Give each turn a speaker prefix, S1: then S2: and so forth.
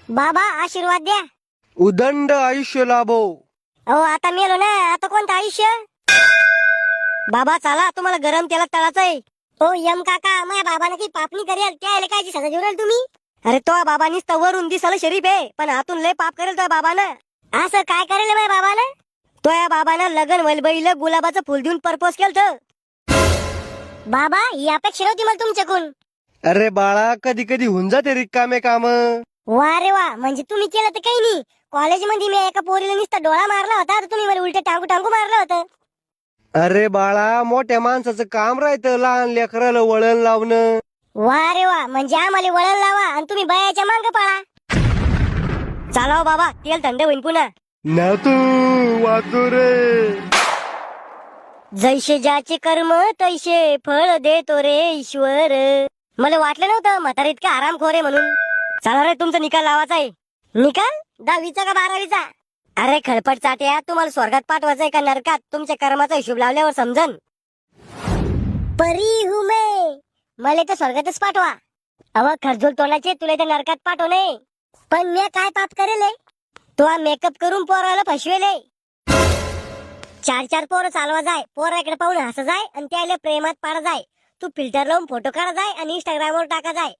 S1: बाबा आशीर्वाद द्या.
S2: उदंड आयुष्य लाभो.
S1: अहो आता मेलो ना, आता कोणतं आयुष्य. बाबा चला, तुम्हाला गरम तेलात तळाचं आहे. ओ यम काका, माझ्या बाबाने काही पाप नाही करेल, त्याला कायची सजा देऊ राहिले तुम्ही. अरे तो बाबा नुसतं वरून दिसायला शरीफ आहे, पण आतून लय पाप करेल तो बाबानं. असं काय करेल माझ्या बाबानं? तो या बाबानं लगन वलबईला गुलाबाचं फुल देऊन प्रपोज केलं. बाबा ही अपेक्षा नव्हती मला तुमच्याकडून.
S2: अरे बाळा, कधी कधी होऊन जाते रिकामे काम.
S1: वा रे वा, म्हणजे तुम्ही केलं तर काही नाही. कॉलेजमध्ये मी एका पोरीला नुसता डोळा मारला होता, तर तुम्ही मला उलट टांगू टांगू मारलं होतं.
S2: अरे बाळा, मोठ्या माणसाचं काम राहतं लहान लेकराला वळण लावणं.
S1: वा रे वा, म्हणजे आम्हाला वळण लावा आणि तुम्ही बयाच्या मांग पळा. चालाव बाबा, तेल थंड होईन पुन्हा.
S2: ना तू वाचू रे.
S1: जैसे ज्याचे कर्म तैसे फळ देतो रे ईश्वर. मला वाटलं नव्हतं म्हातारा इतका आरामखोर आहे म्हणून. चला रे, तुमचा निकाल लावायचा आहे. निकाल 10वीचा का 12वीचा? अरे खळपट चाट्या, तुम्हाला स्वर्गात पाठवायचंय का नरकात? तुमच्या कर्माचा हिशोब लावल्यावर समजन. परी हूं मैं, मला तर स्वर्गातच पाठवा. अव खरजूल तोंडाचे, तुला तर नरकात पाठव नये. पण मी काय पाप करेल? तो मेकअप करून पोराला फसवेले. 4 पोरं चालवा जाय, पोराकडे पाहून हसा जाय आणि त्याला प्रेमात पाडा जाय. तू फिल्टर लावून फोटो काढा जाय आणि इंस्टाग्रामवर टाका जाय.